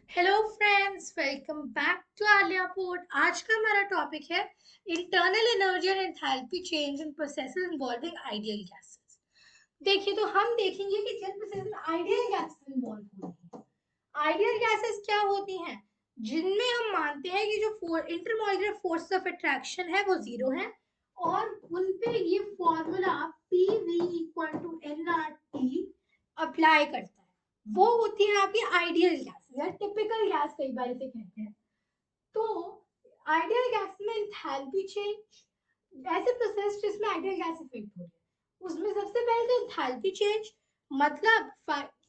Hello friends, welcome back to Alia port. आज का हमारा टॉपिक है internal energy and enthalpy change in processes involving ideal gases. देखिए, तो हम देखेंगे कि जिन प्रोसेस में आइडियल गैसेस इन्वॉल्व हो रही हैं, आइडियल गैसेस क्या होती हैं, जिनमें हम मानते हैं कि जो इंटरमॉलिक्यूलर फोर्स ऑफ अट्रैक्शन है वो जीरो है और उन पे ये formula PV equal to nRT apply करता है। वो होती है आपकी आइडियल गैस या टिपिकल गैस, कई बार इसे कहते हैं। तो आइडियल गैस में एंथैल्पी चेंज, ऐसे प्रोसेस जिसमें आइडियल गैस इफेक्ट हो रही है, उसमें सबसे पहले तो एंथैल्पी चेंज, मतलब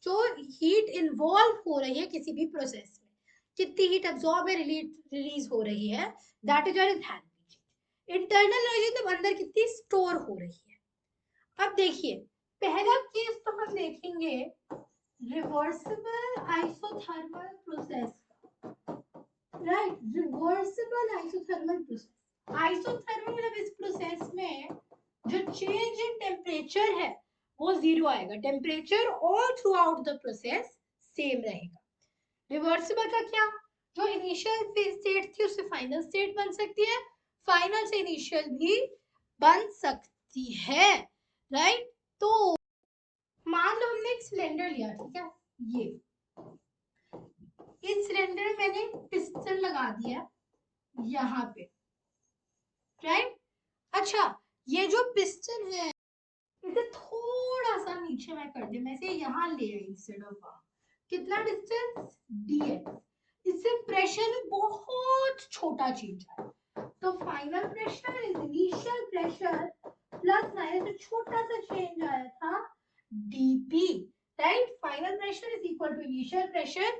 जो हीट इन्वॉल्व हो रही है किसी भी प्रोसेस में, कितनी हीट अब्सॉर्ब या रिलीज हो रही है, that is your enthalpy change. Internal energy मतलब अंदर कितनी स्टोर हो रही है। अब देखिए, पहला केस तो हम देखेंगे reversible isothermal process, right. Reversible isothermal process, isothermal मतलब इस प्रोसेस में जो चेंज इन टेम्परेचर है वो जीरो आएगा, temperature all throughout the process same रहेगा। रिवर्सिबल का क्या, जो इनिशियल स्टेट थी उससे फाइनल स्टेट बन सकती है, फाइनल से इनिशियल भी बन सकती है, राइट। तो मान लो हमने एक सिलेंडर लिया, ठीक है, ये इस सिलेंडर में मैंने पिस्टन लगा दिया यहाँ पे, राइट। अच्छा, ये जो पिस्टन है इसे थोड़ा सा नीचे मैं कर दे, मैं इसे यहाँ ले आई इंस्टेड ऑफ वहां, कितना डिस्टेंस dx, इससे प्रेशर में बहुत छोटा चेंज आया। तो final pressure is initial pressure plus minus छोटा सा चेंज आया था dp, right. Final pressure is equal to initial pressure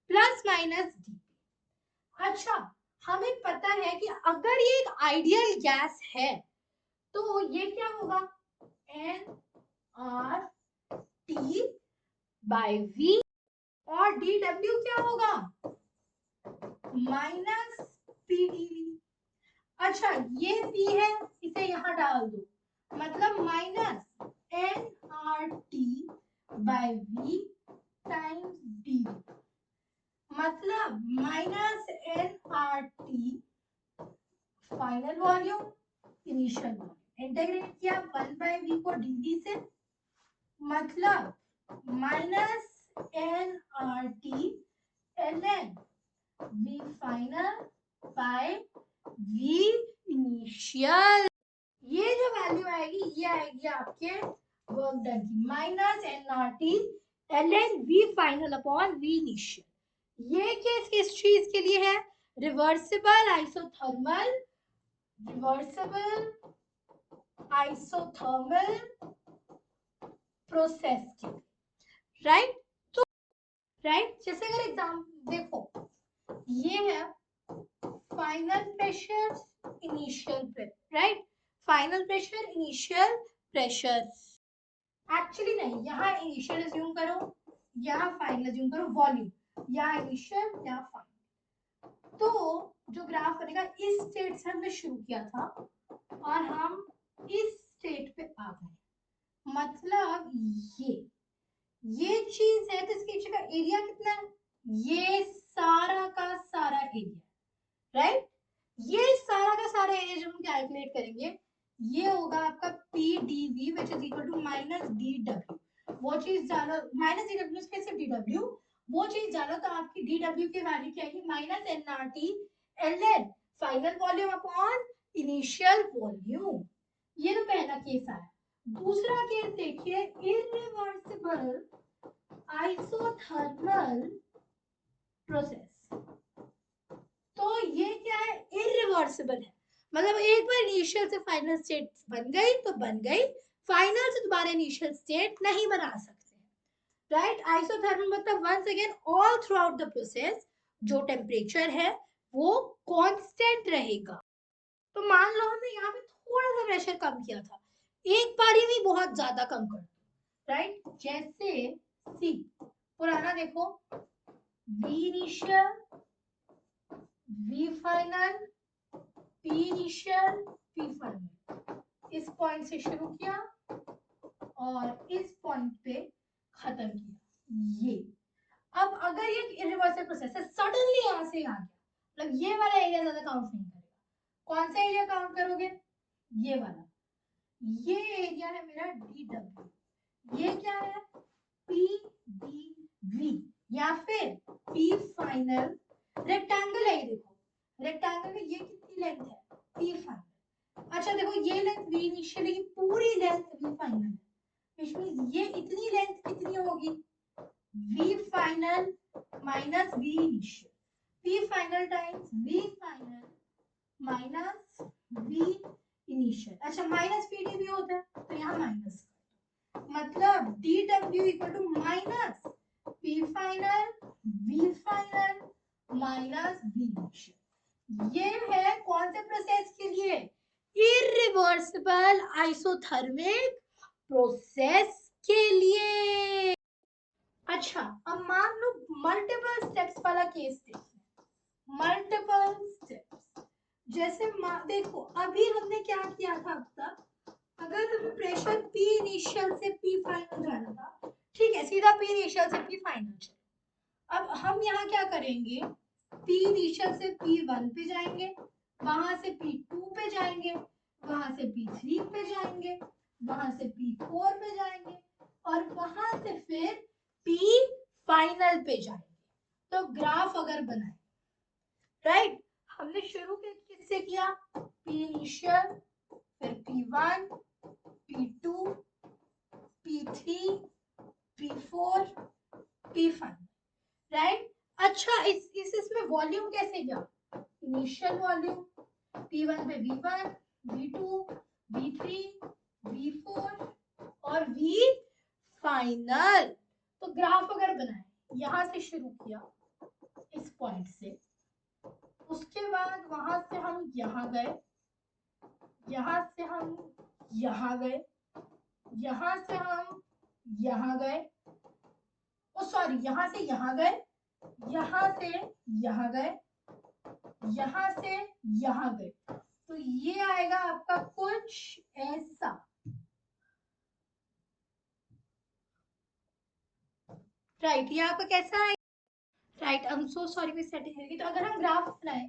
plus minus dp। अच्छा, हमें पता है कि अगर ये एक आइडियल गैस है तो ये क्या होगा, N R T by V, और डी डब्ल्यू क्या होगा, माइनस पी डी वी। अच्छा, ये पी है, इसे यहां डाल दो, मतलब minus N R T by V times d V, मतलब minus N R T final volume initial volume, integrate किया 1/v को dv से, मतलब minus N R T L n V final by V initial. ये जो value आएगी ये आएगी आपके वर्क डन की, minus N R T L n V final upon V initial. ये केस किस चीज के लिए है, reversible isothermal, reversible isothermal process के, राइट। तो राइट, जैसे अगर एग्जाम देखो, ये है final pressure initial pressure, right. Final pressure initial pressure, actually नहीं, यहाँ इनिशियल अज्यूम करो, यहाँ फाइनल अज्यूम करो, वॉल्यूम यहाँ इनिशियल यहाँ फाइनल। तो जो ग्राफ बनेगा इस स्टेट से हमने शुरू किया था और हम इस स्टेट पे आ गए, मतलब ये चीज है, तो इसके नीचे का एरिया कितना है, ये सारा का सारा एरिया, राइट। ये सारा का सारा एरिया जब हम कैलकुलेट करेंगे ये होगा आपका P D V which is equal to minus D W. वो चीज जानो, माइनस डी डब्ल्यू से सिर्फ डी डब्ल्यू, वो चीज जानो तो आपकी डी डब्ल्यू की वैल्यू क्या आएगी, minus N R T L N final volume upon initial volume. ये तो पहला केस आया। दूसरा केस देखिए, इरिवर्सिबल आइसोथर्मल प्रोसेस। तो ये क्या है, इरिवर्सिबल है, मतलब एक बार इनिशियल से फाइनल स्टेट बन गई तो बन गई, फाइनल से दोबारा इनिशियल स्टेट नहीं बना सकते, राइट। आइसोथर्मल मतलब once again all throughout the process जो टेम्परेचर है वो कांस्टेंट रहेगा। तो मान लो हमने यहाँ पे थोड़ा सा प्रेशर कम किया था, एक बार ही बहुत ज्यादा कम कर दो, राइट। जैसे सी पुराना देखो, V initial V final P initial P final, इस पॉइंट से शुरू किया और इस पॉइंट पे खत्म किया। ये अब अगर ये इरिवर्सिबल प्रोसेस है, सडनली यहाँ से आ गया, मतलब ये वाला एरिया ज्यादा काउंट नहीं करेगा। कौन सा एरिया काउंट करोगे? ये वाला। ये एरिया है मेरा डी डब्ल्यू, ये क्या है? पी डी वी, या फिर पी फाइनल। रेक्टेंगल है ये, देखो रेक्टेंगल में ये कितनी लेंथ है? P final. अच्छा देखो ये लेंथ वी इनिशियल की पूरी लेंथ वी फाइनल है, which means ये इतनी लेंथ कितनी होगी? V final minus V initial, P final times V final minus V initial. अच्छा माइनस पी डी भी होता है तो यहाँ माइनस, मतलब D W equal to minus P final V final minus V initial. ये है कौन से प्रोसेस के लिए? इरिवर्सिबल आइसोथर्मिक प्रोसेस के लिए। अच्छा अब मान लो मल्टीपल स्टेप्स वाला केस देखते हैं। मल्टीपल स्टेप्स, जैसे देखो अभी हमने क्या किया था अब तक, अगर हमें प्रेशर P इनिशियल से P फाइनल जाना था, ठीक है, सीधा P इनिशियल से P फाइनल चले। अब हम यहाँ क्या करेंगे? P इनिशियल से P1 पे जाएंगे, वहां से P2 पे जाएंगे, वहां से P3 पे जाएंगे, वहां से P4 पे जाएंगे, और वहां से फिर P फाइनल पे जाएंगे। तो ग्राफ अगर बनाए, राइट, हमने शुरू किससे किया? P इनिशियल, फिर P1, P2, P3, P4, P5, right. अच्छा इसमें वॉल्यूम कैसे गया? इनिशियल वॉल्यूम P1 पे V1, V2, V3, V4 और V फाइनल। तो ग्राफ अगर बनाए, यहां से शुरू किया इस पॉइंट से, उसके बाद वहां से हम यहां गए, यहां से हम यहां गए, यहां से हम यहां गए, ओ सॉरी यहां से यहां गए, यहां से यहां गए, यहां से यहां गए। तो ये आएगा आपका कुछ ऐसा, राइट। ये आपका कैसा है? Right, I am so sorry मैं सेटिंग करेगी। तो अगर हम ग्राफ बनाए,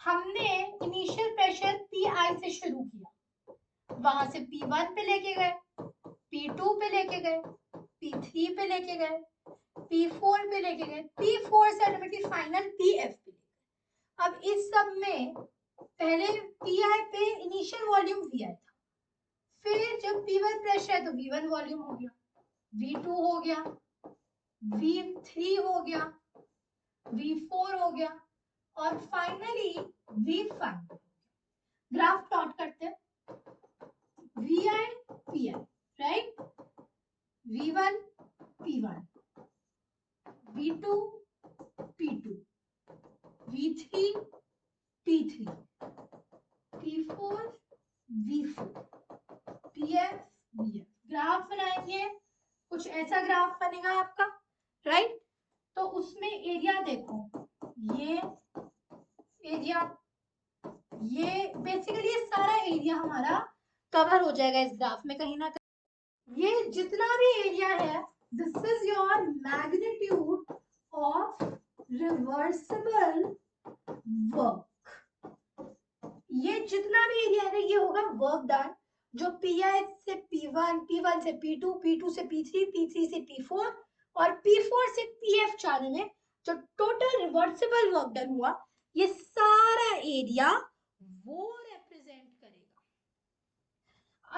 हमने इनिशियल प्रेशर पी आई से शुरू किया, वहां से P1 पे लेके गए, P2 पे लेके गए, P3 पे लेके गए, P4 पे लेके गए, P4 से ऑटोमेटिक फाइनल PF पे। अब इस सब में पहले PI पे इनिशियल वॉल्यूम VI था, फिर जब P1 प्रेशर है तो V1 वॉल्यूम हो गया, V2 हो गया, V3 हो गया, V4 हो गया, और फाइनली V5। ग्राफ प्लॉट करते हैं, VI PI, right, V1 P1, V2 P2, V3 P3, P4 V4, PF VF। Graph बनाएंगे, कुछ ऐसा ग्राफ बनेगा आपका, राइट। तो उसमें एरिया देखो, ये एरिया, ये बेसिकली ये सारा एरिया हमारा कवर हो जाएगा इस ग्राफ में कहीं ना कहीं। ये जितना भी एरिया है, this is your magnitude of reversible work. ये जितना भी एरिया है ये होगा वर्क डन, जो Pi से P1, P1 से P2, P2 से P3, P3 से P4 और P4 से PF जाने में जो टोटल रिवर्सिबल वर्क डन हुआ, ये सारा एरिया वो रिप्रेजेंट करेगा।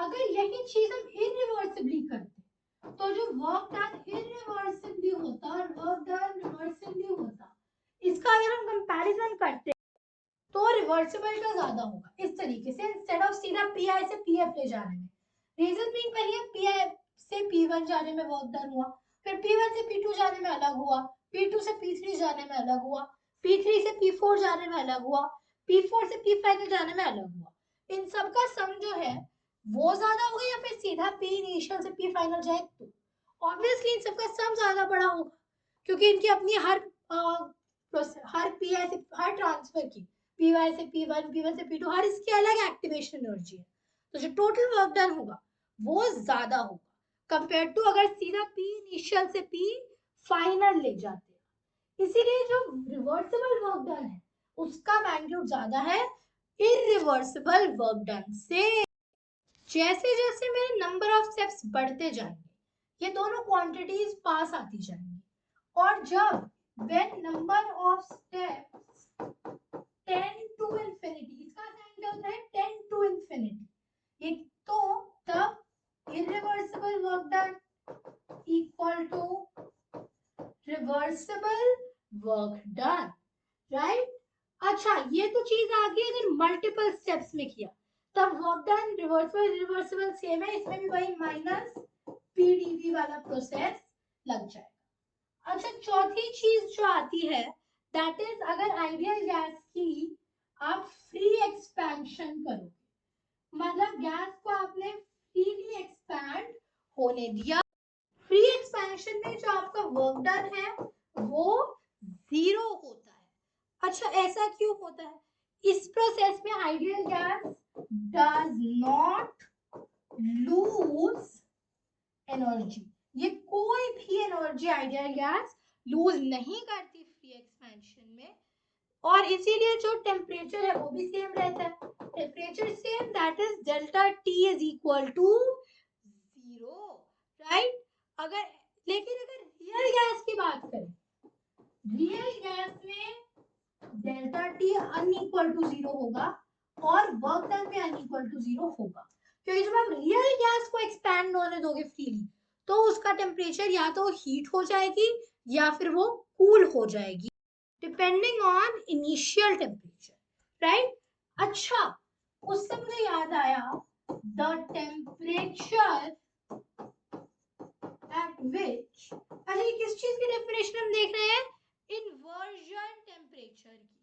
अगर यही चीज हम इरिवर्सिबली करते तो जो वर्क डन इरिवर्सिबली होता और वर्क डन रिवर्सिबली होता, इसका अगर हम कंपैरिजन करते तो रिवर्सिबल का ज्यादा होगा इस तरीके से, इंस्टेड ऑफ सीधा पीआई से पीएफ ले जाने में। रीजन बीइंग पहले पीआई से पी1 जाने में वर्क डन हुआ, फिर पी1 से पी2 जाने में अलग हुआ, पी2 से पी3 जाने में अलग हुआ, पी3 से पी4 जाने में अलग हुआ, पी4 से पी फाइनल जाने में अलग हुआ। इन सब का सम जो है वो ज्यादा होगा, या फिर सीधा पी इनिशियल से पी फाइनल जाए तो ऑब्वियसली इन सब का सम ज्यादा बड़ा होगा, क्योंकि इनकी अपनी हर पीआई से हर ट्रांसफर की Py से P1, P1 से P2 हर इसकी अलग एक्टिवेशन एनर्जी है, तो जो टोटल वर्क डन होगा वो ज्यादा होगा कंपेयर टू अगर सीधा P इनिशियल से P फाइनल ले जाते हैं। इसीलिए जो रिवर्सिबल वर्क डन है उसका मैग्नीट्यूड ज्यादा है इरिवर्सिबल वर्क डन से। जैसे जैसे मेरे नंबर ऑफ स्टेप्स बढ़ते जाएंगे ये दोनों क्वांटिटीज पास आती जाएंगी, और जब when number of steps tend to infinity, इसका साइन क्या होता है, टेंड टू इंफिनिटी, एक तो तब irreversible work done equal to reversible work done, right. अच्छा ये तो चीज आ गई अगर मल्टीपल स्टेप्स में किया तब work done reversible reversible same है, इसमें भी वही माइनस पीडीवी वाला प्रोसेस लग जाएगा। अच्छा चौथी चीज जो आती है दैट इज अगर आइडियल गैस की आप फ्री एक्सपेंशन करो, मतलब गैस को आपने फ्रीली एक्सपैंड होने दिया, फ्री एक्सपेंशन में जो आपका वर्क डन है वो 0 होता है। अच्छा ऐसा क्यों होता है, इस प्रोसेस में ideal gas does not lose energy, ये कोई भी एनर्जी आइडियल गैस लूज नहीं करती फ्री एक्सपेंशन में, और इसीलिए जो टेम्परेचर है वो भी सेम रहता है, temperature same, that is delta T is equal to 0, right. अगर लेकिन अगर रियल गैस की बात करें, रियल गैस में डेल्टा टी अनइक्वल टू 0 होगा और वर्क डन भी अनइक्वल टू 0 होगा, क्योंकि जब आप रियल गैस को एक्सपैंड होने दोगे फ्रीली तो उसका टेम्परेचर या तो हीट हो जाएगी या फिर वो कूल हो जाएगी depending on initial temperature, right. अच्छा उससे मुझे याद आया द टेम्परेचर एट विच, अच्छा ये किस चीज की डेफिनेशन हम देख रहे हैं, इन्वर्जन टेम्परेचर की,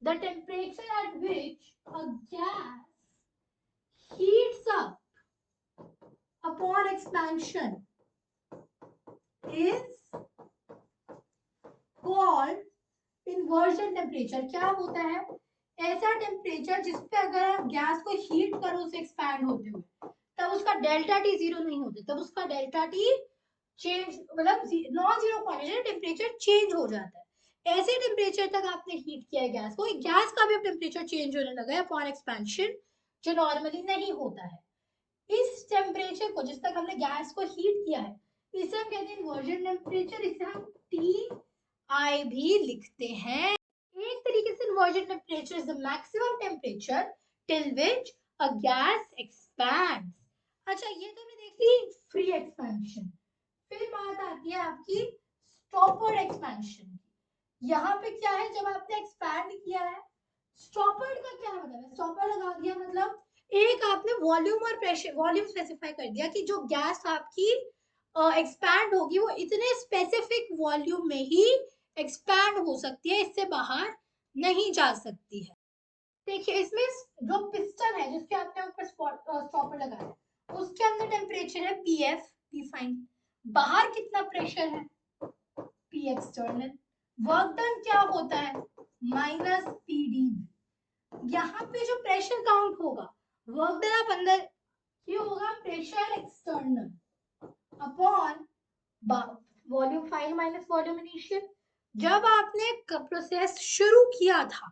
the temperature at which a gas heats up upon expansion is called inversion temperature। क्या होता है, ऐसा टेम्परेचर जिसपे अगर आप गैस को हीट करो उसे एक्सपैंड होते हुए तब उसका डेल्टा टी 0 नहीं होता, तब उसका डेल्टा टी चेंज मतलब non zero point temperature change हो जाता है। ऐसे टेम्परेचर तक आपने हीट किया है गैस को, गैस का भी अब टेम्परेचर चेंज होने लगा है अपॉन एक्सपेंशन, जो नॉर्मली नहीं होता है। इस टेम्परेचर को जिस तक हमने गैस को हीट किया है इसे हम कहते हैं इन्वर्जन टेम्परेचर, इसे हम टी आई भी लिखते हैं। एक तरीके से inversion temperature is the maximum temperature till which a gas expands. अच्छा ये तो हमने देख ली फ्री एक्सपेंशन, फिर बात आती है आपकी स्टॉपर्ड एक्सपेंशन। यहाँ पे क्या है, जब आपने एक्सपैंड किया है, स्टॉपर्ड का क्या मतलब है, स्टॉपर्ड लगा दिया मतलब एक आपने वॉल्यूम और प्रेशर वॉल्यूम स्पेसिफाई कर दिया कि जो गैस आपकी एक्सपैंड होगी वो इतने स्पेसिफिक वॉल्यूम में ही एक्सपैंड हो सकती है, इससे बाहर नहीं जा सकती है। देखिए इसमें जो पिस्टन है जिसके आपने ऊपर स्टॉपर लगाया है उसके अंदर टेम्परेचर है पीएफ, पी फाइन, बाहर कितना प्रेशर है पी एक्सटर्नल, वर्क डन क्या होता है माइनस पीडी, यहाँ पे जो प्रेशर काउंट होगा वर्क डन आप अंदर ये होगा pressure external upon volume final minus volume initial. जब आपने प्रोसेस शुरू किया था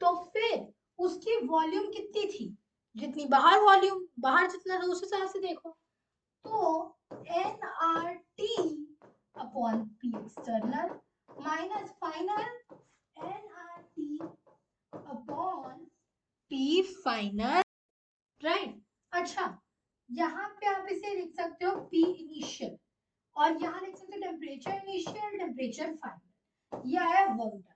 तो फिर उसकी वॉल्यूम कितनी थी, जितनी बाहर वॉल्यूम, बाहर जितना था उस हिसाब से देखो, तो N R T upon P external minus final N R T upon P final, right. अच्छा यहाँ पे आप इसे लिख सकते हो पी इनिशियल और यहाँ लिख सकते हो टेम्परेचर इनिशियल टेम्परेचर फाइनल, ये आया वर्क डन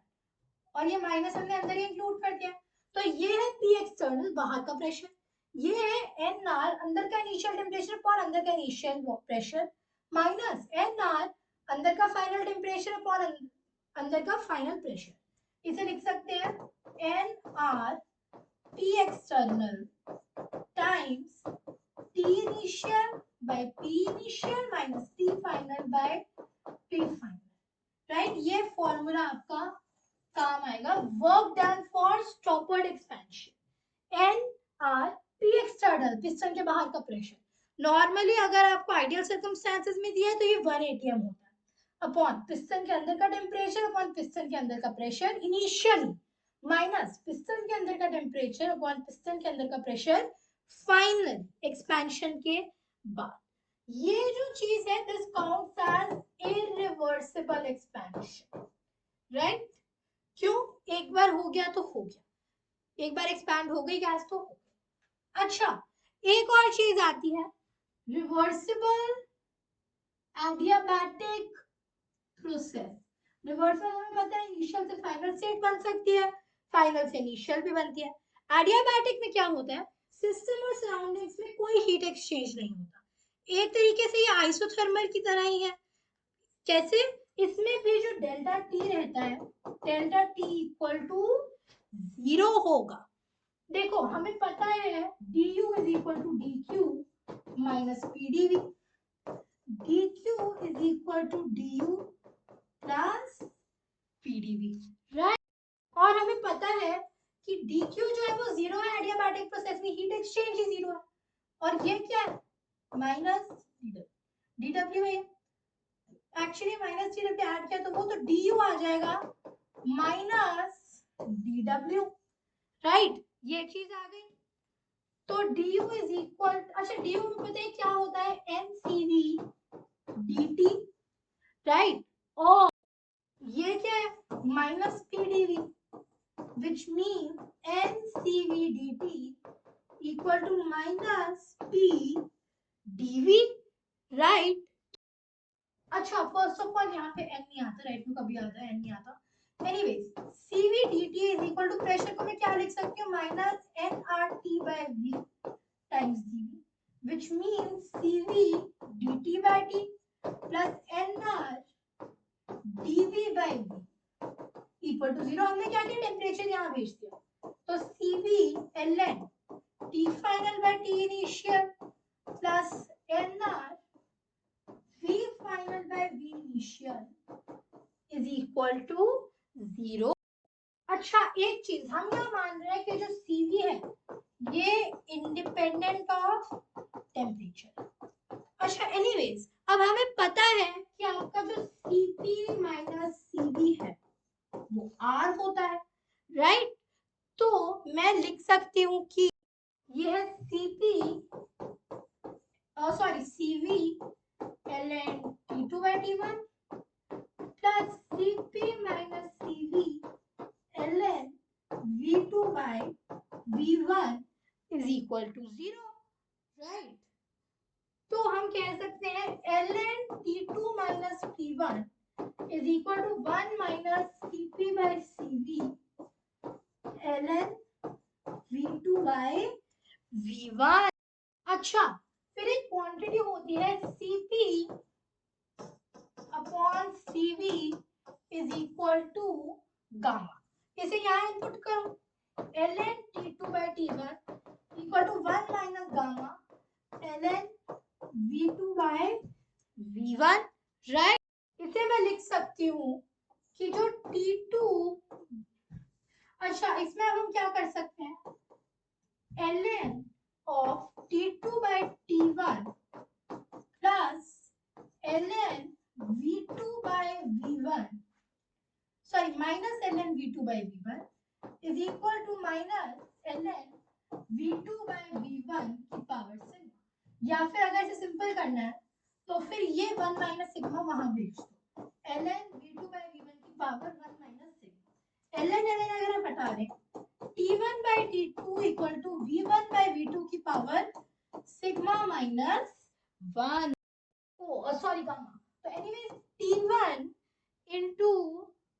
और ये माइनस हमने अंदर ही इंक्लूड कर दिया, तो ये है पी एक्सटर्नल बाहर का प्रेशर, ये है एन आर अंदर का इनिशियल टेम्परेचर और अंदर का initial pressure minus N R अंदर का फाइनल टेम्परेचर और अंदर का फाइनल प्रेशर, इसे लिख सकते हैं N R P external times T initial by P initial minus T final by P final, right. ये फॉर्मूला आपका काम आएगा work done for stoppered expansion, N R P external piston के बाहर का प्रेशर, नॉर्मली अगर आपको आइडियल सर्कमस्टेंसेस में दिया है तो ये 1 atm होता है, अपॉन पिस्टन के अंदर का टेम्परेचर अपॉन पिस्टन के अंदर का प्रेशर इनिशियली माइनस पिस्टन के अंदर का टेम्परेचर अपॉन पिस्टन के अंदर का प्रेशर फाइनल एक्सपेंशन के बाद। ये जो चीज है this counts as irreversible expansion, right? क्यों? एक बार हो गया तो हो गया, एक बार एक्सपैंड हो गई गैस तो हो गई। अच्छा, एक और चीज आती है रिवर्सिबल एडियाबैटिक प्रोसेस। रिवर्सल हमें पता है इनिशियल से फाइनल स्टेट बन सकती है, फाइनल से इनिशियल भी बनती है। एडियाबैटिक में क्या होता है, सिस्टम और सराउंडिंग्स में कोई हीट एक्सचेंज नहीं होता, एक तरीके से ये आइसोथर्मल की तरह ही है। जैसे इसमें भी जो डेल्टा टी रहता है, डेल्टा टी इक्वल टू 0 होगा। देखो हमें पता है du is equal to dq minus pdv, dq is equal to du plus pdv, right? और हमें पता है कि dq जो है वो 0 है, एडियाबैटिक प्रोसेस में हीट एक्सचेंज ही 0 है, और ये क्या है माइनस dw है। एक्चुअली माइनस dw ऐड किया तो वो तो du आ जाएगा माइनस dw, राइट? ये चीज आ गई। तो du इज इक्वल, अच्छा du में पता है क्या होता है ncv dt, राइट? और ये क्या है minus pdv which means ncv dt equal to minus p dv, right? अच्छा फर्स्ट ऑफ ऑल यहाँ पे n नहीं आता, राइट में कभी आता है n नहीं आता। Anyways cv dt is equal to pressure को मैं क्या लिख सकती हूँ minus nRT by v times dv which means cv dt by t plus nr dv by v equal to 0। हमने क्या किया टेम्परेचर यहाँ भेज दिया, तो cv ln t final by t initial plus nr v final by v initial is equal to 0। अच्छा एक चीज हम यहाँ मान रहे हैं कि जो cv है ये इंडिपेंडेंट ऑफ टेम्परेचर। अच्छा एनीवेज अब हमें पता है कि आपका जो cp माइनस cv है वो r होता है, राइट? तो मैं लिख सकती हूँ कि यह cp cv ln t2 by t1 plus cp minus cv ln v2 by v1 is equal to 0, right? तो हम कह सकते हैं ln t2 minus t1 is equal to 1 minus cp by cv ln v2 by v1। अच्छा फिर एक quantity होती है cp upon cv is equal to gamma, इसे यहाँ इनपुट करो ln t2 by t1 equal to 1 minus gamma ln v2 by v1, right? इसे मैं लिख सकती हूँ कि जो t2, अच्छा इसमें अब हम क्या कर सकते हैं ln of t2 by t1 plus ln v2 by v1 minus ln v2 by v1 is equal to minus ln v2 by v1 की पावर से, या फिर अगर इसे सिंपल करना है तो फिर ये 1 माइनस सिग्मा वहां भेज दो ln v2 by v1 की पावर 1 माइनस सिग्मा, ln अगर हम हटा दें t1 by t2 equal to v1 by v2 की power sigma minus 1, sorry gamma. तो एनीवेज t1 इनटू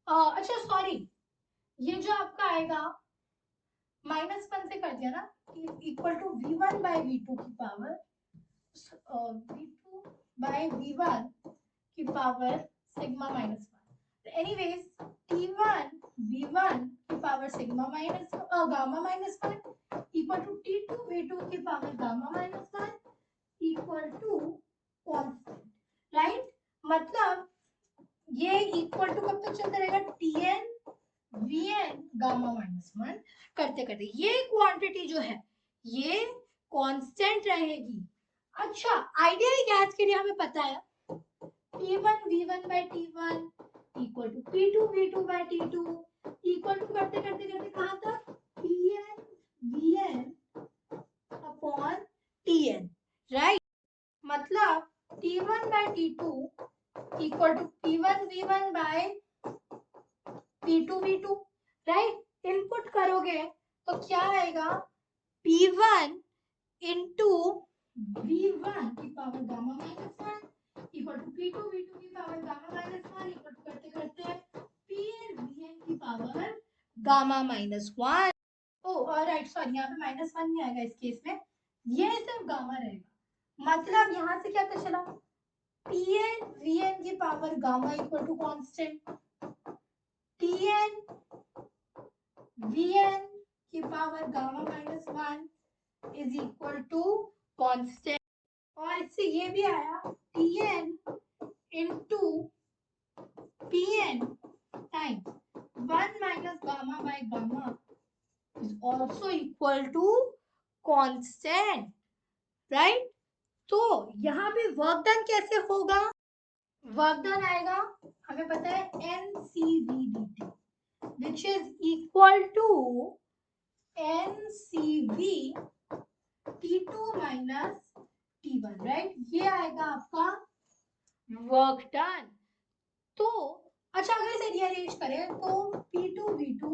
अच्छा सॉरी ये जो आपका आएगा माइनस 1 से कर दिया ना equal to v1 by v2 की पावर v2 by v1 की पावर सिग्मा माइनस 1। तो एनीवेज t1 v1 की power sigma minus gamma minus 1 equal to t2 v2 की power gamma minus 1 equal to constant, right? मतलब ये equal to कब तक चलता रहेगा tn vn गामा माइनस 1 करते करते ये क्वांटिटी जो है ये कांस्टेंट रहेगी। अच्छा आइडियल गैस के लिए हमें पता है T1 V1 by T1 equal to P2 V2 by T2 equal to करते करते करते कहाँ तक Pn Vn upon Tn, right. मतलब T1 by T2 equal to P1 V1 by P2 V2, right. Input करोगे तो क्या आएगा P1 इंटू V1 की power gamma minus 1 equal to P2 V2 की power gamma minus 1 equal to करते करते Pn Vn की power gamma minus 1। Right, sorry, यहाँ पे माइनस 1 नहीं आएगा इस केस में, ये सिर्फ गामा रहेगा। मतलब यहाँ से क्या पता चला Pn Vn की power gamma equal to constant, Tn Vn की power gamma minus 1 is equal to constant. और इससे ये भी आया Tn into Pn times 1 minus gamma by gamma is also equal to constant, right. तो यहाँ पे वर्क डन कैसे होगा, वर्क डन आएगा, हमें पता है NCV/dt which is equal to NCV T2 minus T1, right. ये आएगा आपका वर्क डन। तो अच्छा, अगर इसे रीअरेंज करें तो P2 V2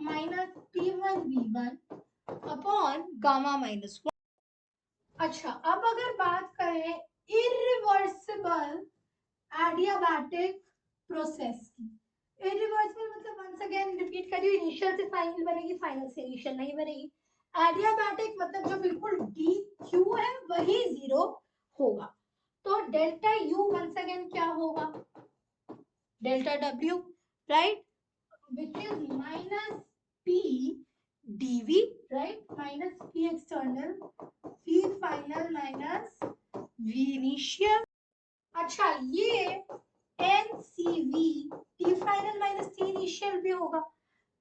minus P1 V1 upon gamma minus 1। अच्छा, अब अगर बात करें इरिवर्सिबल एडियाबैटिक प्रोसेस की, इरिवर्सिबल मतलब वंस अगेन रिपीट कर रही हूँ, इनिशियल से फाइनल बनेगी, फाइनल से इनिशियल नहीं बनेगी। एडियाबैटिक मतलब जो बिल्कुल डी क्यू है वही जीरो होगा। तो डेल्टा यू वंस अगेन क्या होगा, delta W, right, which is minus P D V, right, minus P external V final minus V initial. अच्छा, ये NCV T final minus T initial भी होगा,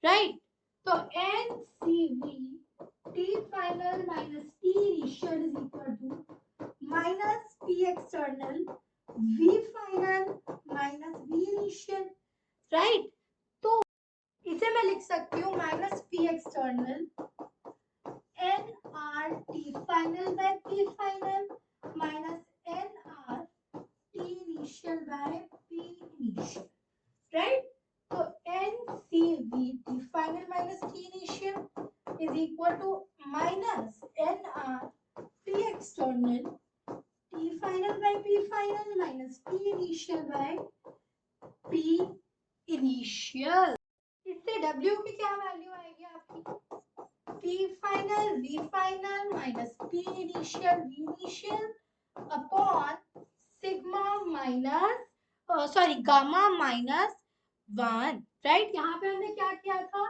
राइट। तो NCV T final minus T initial is equal to minus P external V final minus V initial, right. तो इसे मैं लिख सकती हूँ minus P external N R T final by P final minus N R T initial by P initial, right. तो n C V T final minus T initial is equal to minus N R T external T final by P final minus P initial by P initial. इससे W की क्या value आएगी आपकी, P final V final minus P initial V initial upon sigma minus gamma minus 1, right. यहाँ पे हमने क्या किया था,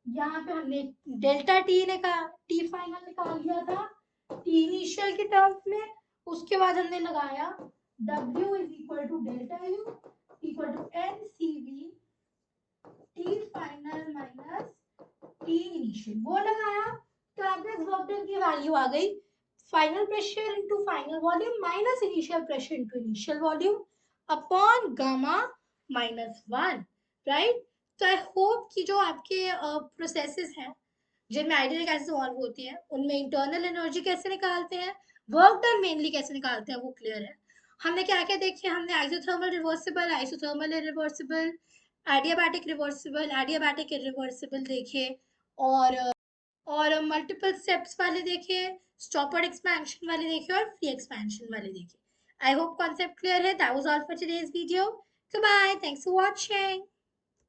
यहाँ पे हमने डेल्टा टी टी फाइनल निकाल लिया था टी इनिशियल के टर्म्स में, उसके बाद हमने लगाया W is equal to delta U equal to NCV T final minus T initial, वो लगाया तो आपके वर्क डन की वैल्यू आ गई final pressure into final volume minus initial pressure into initial volume upon gamma minus 1, right. तो I hope कि जो आपके प्रोसेसेस हैं जिनमें आइडियल गैसेस सॉल्व होती है उनमें इंटरनल एनर्जी कैसे निकालते हैं, वर्क डन मेनली कैसे निकालते हैं, वो क्लियर है। हमने क्या क्या देखे, हमने isothermal reversible, isothermal irreversible, adiabatic reversible, adiabatic irreversible देखे, और मल्टीपल स्टेप्स वाले देखे, स्टॉपर्ड एक्सपेंशन वाले देखे और फ्री एक्सपेंशन वाले देखे। आई होप कॉन्सेप्ट क्लियर है। That was all for today's video. Goodbye. Thanks for watching.